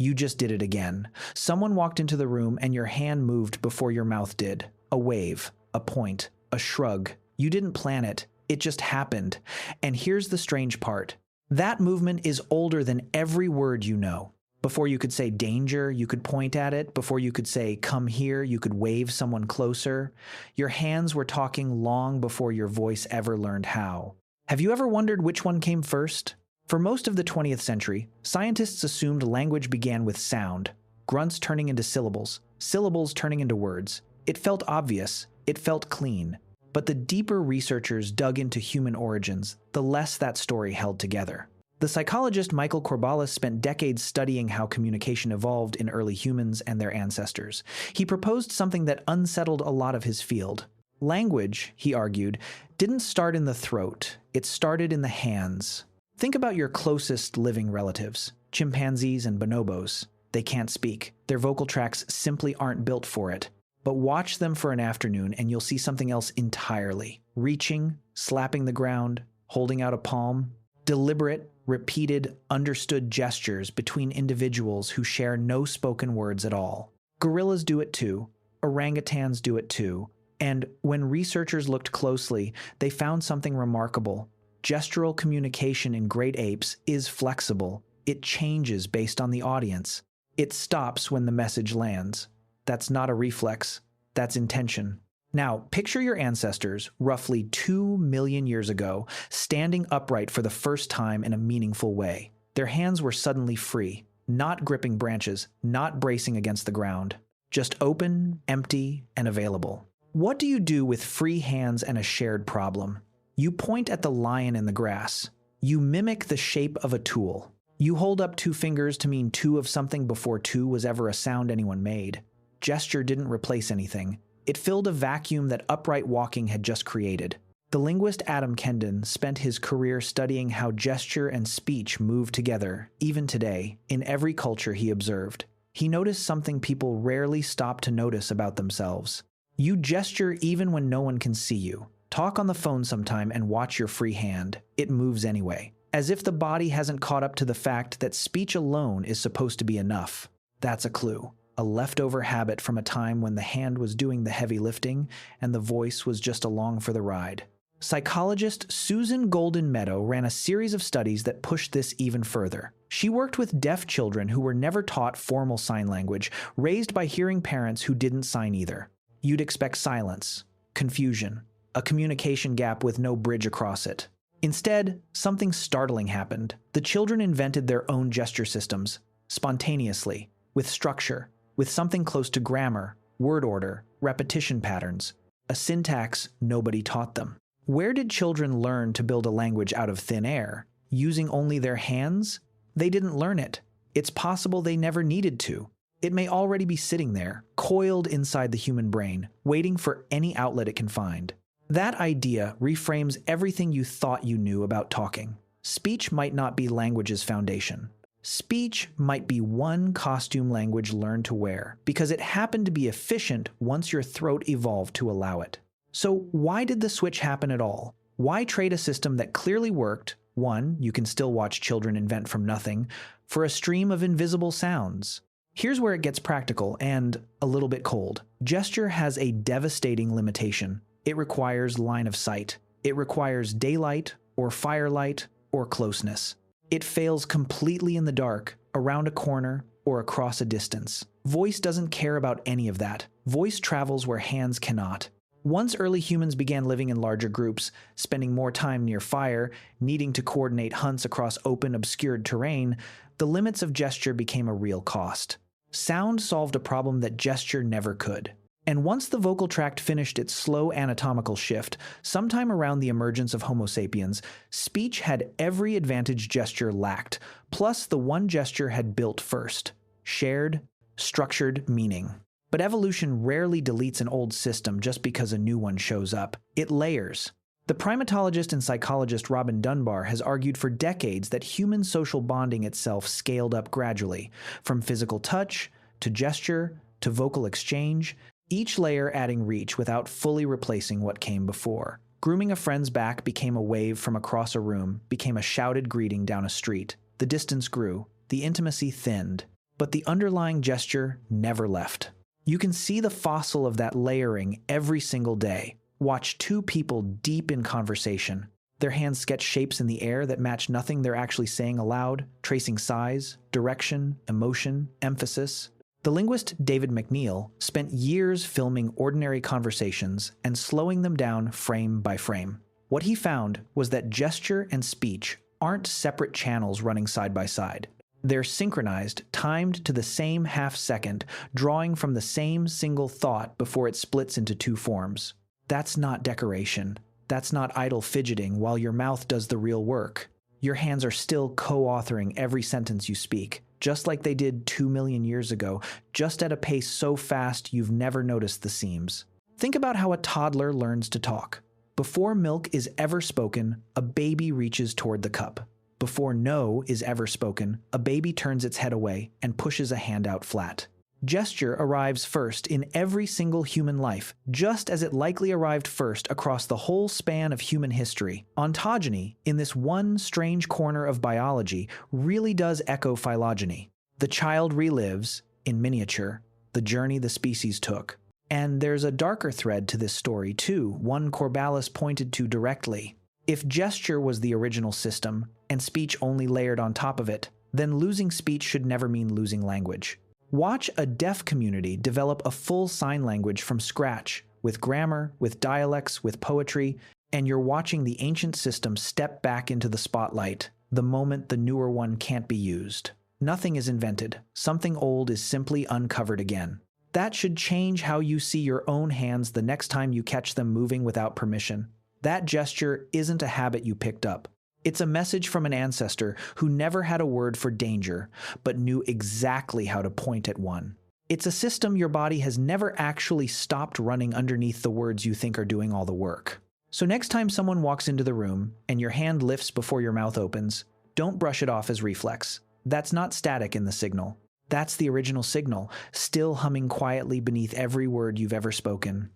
You just did it again. Someone walked into the room and your hand moved before your mouth did. A wave, a point, a shrug. You didn't plan it. It just happened. And here's the strange part. That movement is older than every word you know. Before you could say danger, you could point at it. Before you could say come here, you could wave someone closer. Your hands were talking long before your voice ever learned how. Have you ever wondered which one came first? For most of the 20th century, scientists assumed language began with sound, grunts turning into syllables, syllables turning into words. It felt obvious, it felt clean. But the deeper researchers dug into human origins, the less that story held together. The psychologist Michael Corballis spent decades studying how communication evolved in early humans and their ancestors. He proposed something that unsettled a lot of his field. Language, he argued, didn't start in the throat, it started in the hands. Think about your closest living relatives, chimpanzees and bonobos. They can't speak. Their vocal tracts simply aren't built for it. But watch them for an afternoon and you'll see something else entirely. Reaching, slapping the ground, holding out a palm. Deliberate, repeated, understood gestures between individuals who share no spoken words at all. Gorillas do it too. Orangutans do it too. And when researchers looked closely, they found something remarkable. Gestural communication in great apes is flexible. It changes based on the audience. It stops when the message lands. That's not a reflex. That's intention. Now, picture your ancestors, roughly 2 million years ago, standing upright for the first time in a meaningful way. Their hands were suddenly free, not gripping branches, not bracing against the ground, just open, empty, and available. What do you do with free hands and a shared problem? You point at the lion in the grass. You mimic the shape of a tool. You hold up 2 fingers to mean 2 of something before 2 was ever a sound anyone made. Gesture didn't replace anything. It filled a vacuum that upright walking had just created. The linguist Kendon spent his career studying how gesture and speech move together, even today, in every culture he observed. He noticed something people rarely stop to notice about themselves. You gesture even when no one can see you. Talk on the phone sometime and watch your free hand. It moves anyway. As if the body hasn't caught up to the fact that speech alone is supposed to be enough. That's a clue. A leftover habit from a time when the hand was doing the heavy lifting and the voice was just along for the ride. Psychologist Susan Goldin-Meadow ran a series of studies that pushed this even further. She worked with deaf children who were never taught formal sign language, raised by hearing parents who didn't sign either. You'd expect silence, confusion, a communication gap with no bridge across it. Instead, something startling happened. The children invented their own gesture systems, spontaneously, with structure, with something close to grammar, word order, repetition patterns, a syntax nobody taught them. Where did children learn to build a language out of thin air? Using only their hands? They didn't learn it. It's possible they never needed to. It may already be sitting there, coiled inside the human brain, waiting for any outlet it can find. That idea reframes everything you thought you knew about talking. Speech might not be language's foundation. Speech might be one costume language learned to wear, because it happened to be efficient once your throat evolved to allow it. So why did the switch happen at all? Why trade a system that clearly worked, one, you can still watch children invent from nothing, for a stream of invisible sounds? Here's where it gets practical and a little bit cold. Gesture has a devastating limitation. It requires line of sight. It requires daylight or firelight or closeness. It fails completely in the dark, around a corner, or across a distance. Voice doesn't care about any of that. Voice travels where hands cannot. Once early humans began living in larger groups, spending more time near fire, needing to coordinate hunts across open, obscured terrain, the limits of gesture became a real cost. Sound solved a problem that gesture never could. And once the vocal tract finished its slow anatomical shift, sometime around the emergence of Homo sapiens, speech had every advantage gesture lacked, plus the one gesture had built first: shared, structured meaning. But evolution rarely deletes an old system just because a new one shows up. It layers. The primatologist and psychologist Robin Dunbar has argued for decades that human social bonding itself scaled up gradually, from physical touch, to gesture, to vocal exchange, each layer adding reach without fully replacing what came before. Grooming a friend's back became a wave from across a room, became a shouted greeting down a street. The distance grew, the intimacy thinned. but the underlying gesture never left. You can see the fossil of that layering every single day. Watch two people deep in conversation. Their hands sketch shapes in the air that match nothing they're actually saying aloud, tracing size, direction, emotion, emphasis. The linguist David McNeill spent years filming ordinary conversations and slowing them down frame by frame. What he found was that gesture and speech aren't separate channels running side by side. They're synchronized, timed to the same half second, drawing from the same single thought before it splits into two forms. That's not decoration. That's not idle fidgeting while your mouth does the real work. Your hands are still co-authoring every sentence you speak, just like they did 2 million years ago, just at a pace so fast you've never noticed the seams. Think about how a toddler learns to talk. Before milk is ever spoken, a baby reaches toward the cup. Before no is ever spoken, a baby turns its head away and pushes a hand out flat. Gesture arrives first in every single human life, just as it likely arrived first across the whole span of human history. Ontogeny, in this one strange corner of biology, really does echo phylogeny. The child relives, in miniature, the journey the species took. And there's a darker thread to this story, too, one Corballis pointed to directly. If gesture was the original system, and speech only layered on top of it, then losing speech should never mean losing language. Watch a deaf community develop a full sign language from scratch, with grammar, with dialects, with poetry, and you're watching the ancient system step back into the spotlight the moment the newer one can't be used. Nothing is invented. Something old is simply uncovered again. That should change how you see your own hands the next time you catch them moving without permission. That gesture isn't a habit you picked up. It's a message from an ancestor who never had a word for danger, but knew exactly how to point at one. It's a system your body has never actually stopped running underneath the words you think are doing all the work. So next time someone walks into the room and your hand lifts before your mouth opens, don't brush it off as reflex. That's not static in the signal. That's the original signal, still humming quietly beneath every word you've ever spoken.